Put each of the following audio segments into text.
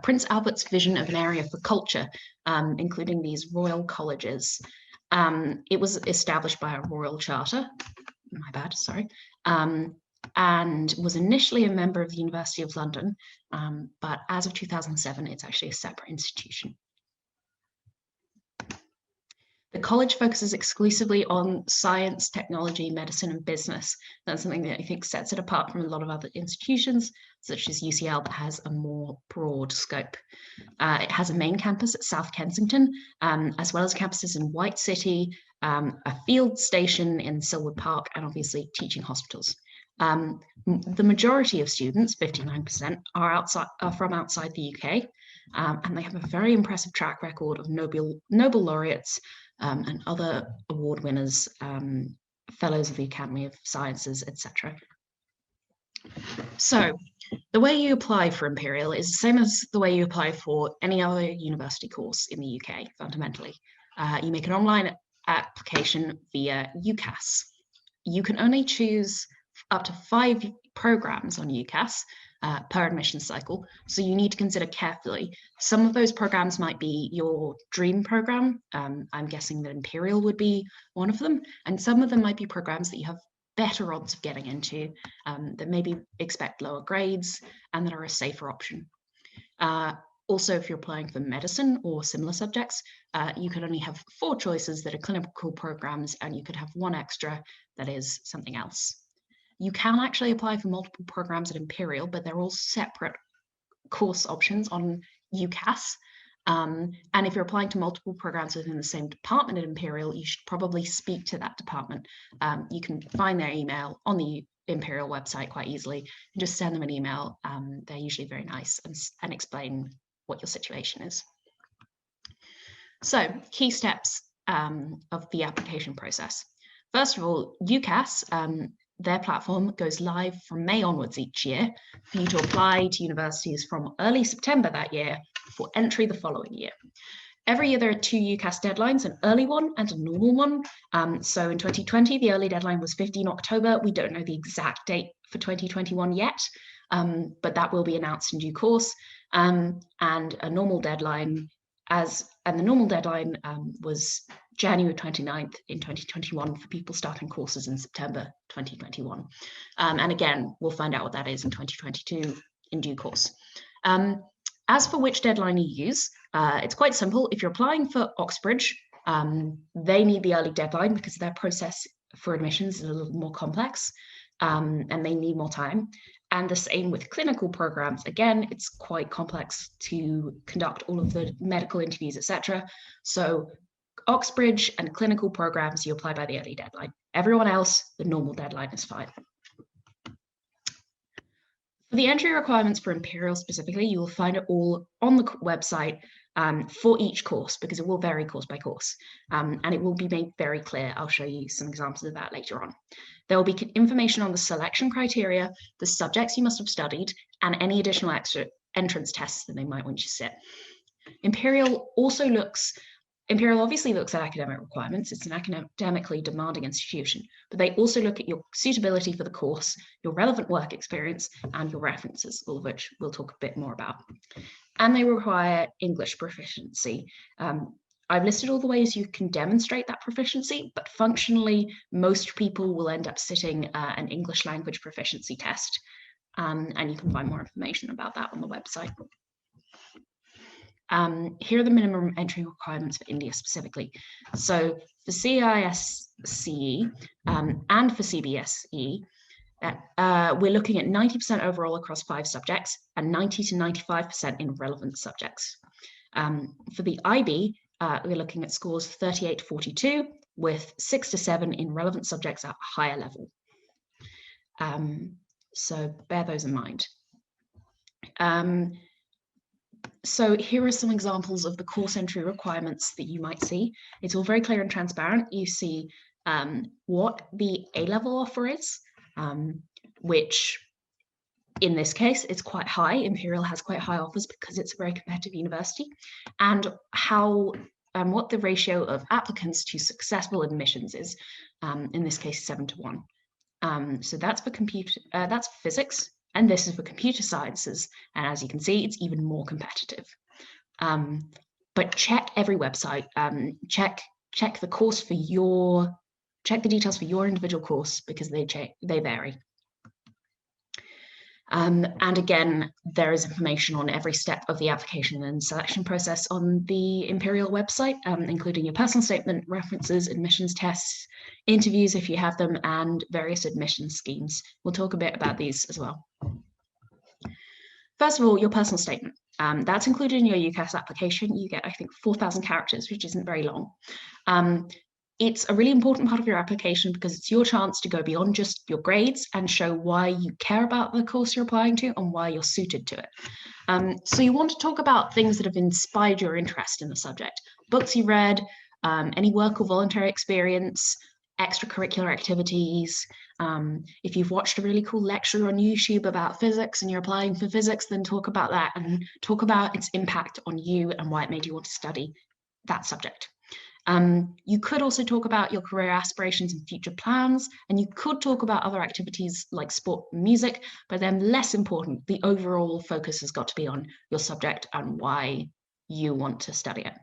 Prince Albert's vision of an area for culture, including these royal colleges. It was established by a royal charter, my bad, sorry, and was initially a member of the University of London, but as of 2007, it's actually a separate institution. The college focuses exclusively on science, technology, medicine, and business. That's something that I think sets it apart from a lot of other institutions, such as UCL, that has a more broad scope. It has a main campus at South Kensington, as well as campuses in White City, a field station in Silwood Park, and obviously teaching hospitals. The majority of students, 59%, are from outside the UK, and they have a very impressive track record of Nobel laureates and other award winners, fellows of the Academy of Sciences, etc. So the way you apply for Imperial is the same as the way you apply for any other university course in the UK, fundamentally. You make an online application via UCAS. You can only choose up to 5 programs on UCAS per admission cycle, so you need to consider carefully. Some of those programs might be your dream program. I'm guessing that Imperial would be one of them, and some of them might be programs that you have better odds of getting into, that maybe expect lower grades and that are a safer option. Also, if you're applying for medicine or similar subjects, you can only have 4 choices that are clinical programs, and you could have 1 extra that is something else. You can actually apply for multiple programs at Imperial, but they're all separate course options on UCAS. And if you're applying to multiple programs within the same department at Imperial, you should probably speak to that department. You can find their email on the Imperial website quite easily, and just send them an email. They're usually very nice and explain what your situation is. So, key steps of the application process. First of all, UCAS, their platform goes live from May onwards each year for you to apply to universities from early September that year for entry the following year. Every year there are 2 UCAS deadlines, an early one and a normal one. So in 2020, the early deadline was 15 October. We don't know the exact date for 2021 yet, but that will be announced in due course. And a normal deadline, the normal deadline was January 29th in 2021 for people starting courses in September 2021. And again, we'll find out what that is in 2022 in due course. As for which deadline you use, it's quite simple. If you're applying for Oxbridge, they need the early deadline because their process for admissions is a little more complex, and they need more time. And the same with clinical programs. Again, it's quite complex to conduct all of the medical interviews, etc. So Oxbridge and clinical programs, you apply by the early deadline. Everyone else, the normal deadline is fine. For the entry requirements for Imperial specifically, you will find it all on the website for each course, because it will vary course by course, and it will be made very clear. I'll show you some examples of that later on. There will be information on the selection criteria, the subjects you must have studied, and any additional extra entrance tests that they might want you to sit. Imperial obviously looks at academic requirements. It's an academically demanding institution, but they also look at your suitability for the course, your relevant work experience, and your references, all of which we'll talk a bit more about. And they require English proficiency. I've listed all the ways you can demonstrate that proficiency, but functionally, most people will end up sitting an English language proficiency test, and you can find more information about that on the website. Here are the minimum entry requirements for India specifically. So for CISCE and for CBSE, we're looking at 90% overall across 5 subjects and 90 to 95% in relevant subjects. For the IB, we're looking at scores 38 to 42 with 6 to 7 in relevant subjects at a higher level. So bear those in mind. So here are some examples of the course entry requirements that you might see. It's all very clear and transparent. You see what the A-level offer is, which in this case, it's quite high. Imperial has quite high offers because it's a very competitive university, and what the ratio of applicants to successful admissions is, in this case, 7 to 1. So that's for physics, And this is for computer sciences. And as you can see, it's even more competitive. But check every website, check the course for check the details for your individual course, because they vary. And again, there is information on every step of the application and selection process on the Imperial website, including your personal statement, references, admissions tests, interviews if you have them, and various admissions schemes. We'll talk a bit about these as well. First of all, your personal statement. That's included in your UCAS application. You get, I think, 4,000 characters, which isn't very long. It's a really important part of your application because it's your chance to go beyond just your grades and show why you care about the course you're applying to and why you're suited to it. So you want to talk about things that have inspired your interest in the subject, books you read, any work or voluntary experience, extracurricular activities. If you've watched a really cool lecture on YouTube about physics and you're applying for physics, then talk about that and talk about its impact on you and why it made you want to study that subject. You could also talk about your career aspirations and future plans, and you could talk about other activities like sport and music, but then less important, the overall focus has got to be on your subject and why you want to study it.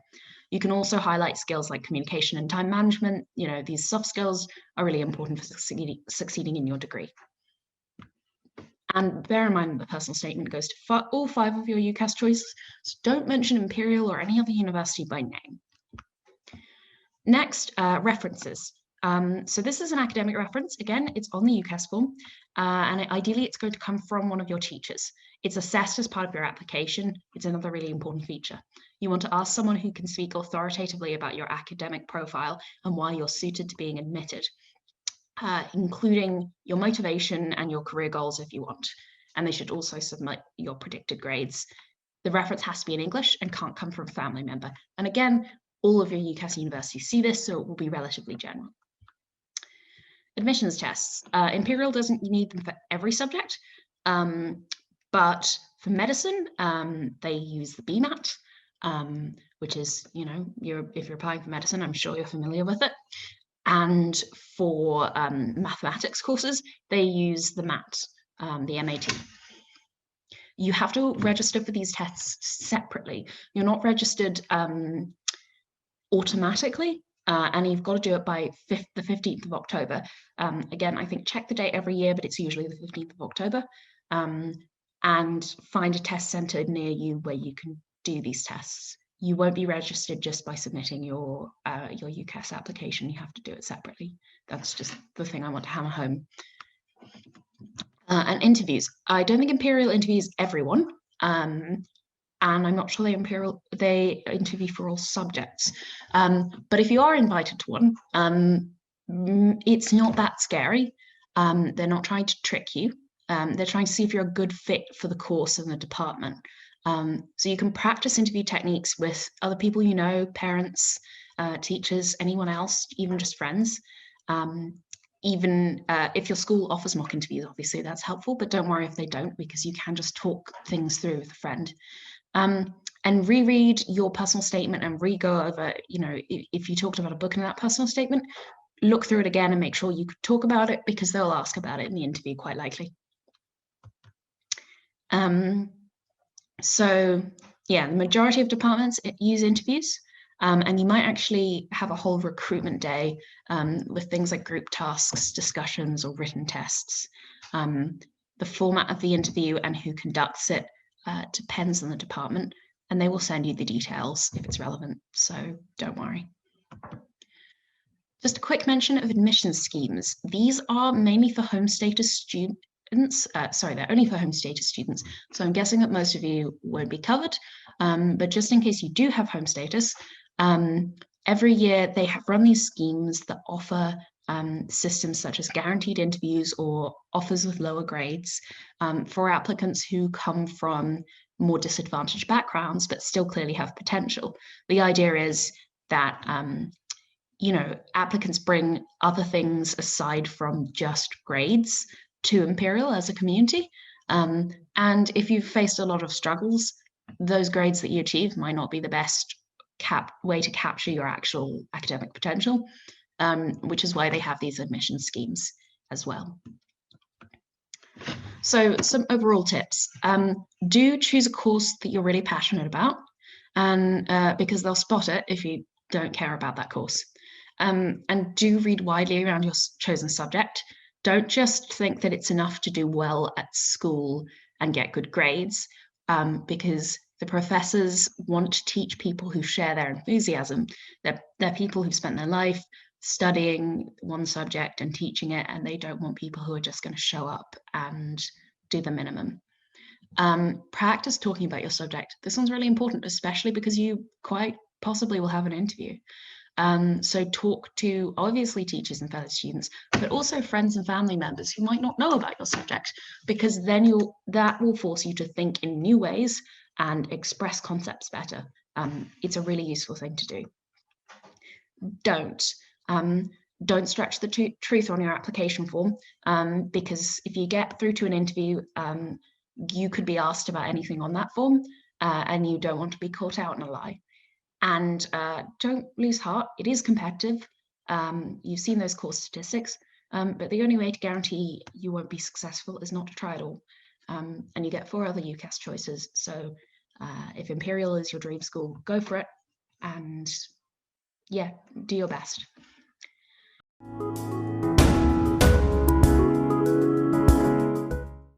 You can also highlight skills like communication and time management. You know, these soft skills are really important for succeeding in your degree. And bear in mind the personal statement goes to all 5 of your UCAS choices, so don't mention Imperial or any other university by name. Next, references. So this is an academic reference. Again, it's on the UCAS form, and ideally it's going to come from one of your teachers. It's assessed as part of your application. It's another really important feature. You want to ask someone who can speak authoritatively about your academic profile and why you're suited to being admitted, including your motivation and your career goals if you want. And they should also submit your predicted grades. The reference has to be in English and can't come from a family member. And again, all of your UCAS universities see this, so it will be relatively general. Admissions tests. Imperial doesn't need them for every subject, but for medicine, they use the BMAT, which is, you know, if you're applying for medicine, I'm sure you're familiar with it. And for mathematics courses, they use the MAT, the MAT. You have to register for these tests separately. You're not registered automatically, and you've got to do it by the 15th of October. Again, I think check the date every year, but it's usually the 15th of October. And find a test centre near you where you can do these tests. You won't be registered just by submitting your UCAS application. You have to do it separately. That's just the thing I want to hammer home. And interviews. I don't think Imperial interviews everyone. And I'm not sure they interview for all subjects. But if you are invited to one, it's not that scary. They're not trying to trick you. They're trying to see if you're a good fit for the course and the department. So you can practice interview techniques with other people you know, parents, teachers, anyone else, even just friends. Even if your school offers mock interviews, obviously that's helpful, but don't worry if they don't, because you can just talk things through with a friend. And reread your personal statement and re-go over, you know, if you talked about a book in that personal statement, look through it again and make sure you could talk about it, because they'll ask about it in the interview quite likely. So yeah, the majority of departments use interviews, and you might actually have a whole recruitment day with things like group tasks, discussions, or written tests. The format of the interview and who conducts it depends on the department, and they will send you the details if it's relevant, so don't worry. Just a quick mention of admissions schemes. These are mainly for home status students. They're only for home status students, so I'm guessing that most of you won't be covered, but just in case you do have home status, every year they have run these schemes that offer systems such as guaranteed interviews or offers with lower grades for applicants who come from more disadvantaged backgrounds but still clearly have potential. The idea is that you know, applicants bring other things aside from just grades to Imperial as a community, and if you've faced a lot of struggles, those grades that you achieve might not be the best way to capture your actual academic potential, which is why they have these admission schemes as well. So some overall tips. Do choose a course that you're really passionate about, and because they'll spot it if you don't care about that course. And do read widely around your chosen subject. Don't just think that it's enough to do well at school and get good grades, because the professors want to teach people who share their enthusiasm. They're people who've spent their life studying one subject and teaching it, and they don't want people who are just going to show up and do the minimum. Practice talking about your subject. This one's really important, especially because you quite possibly will have an interview. So talk to obviously teachers and fellow students, but also friends and family members who might not know about your subject, because then that will force you to think in new ways and express concepts better. It's a really useful thing to do. Don't stretch the truth on your application form, because if you get through to an interview, you could be asked about anything on that form, and you don't want to be caught out in a lie. And don't lose heart. It is competitive. You've seen those course statistics, but the only way to guarantee you won't be successful is not to try at all. And you get 4 other UCAS choices. So if Imperial is your dream school, go for it. And yeah, do your best.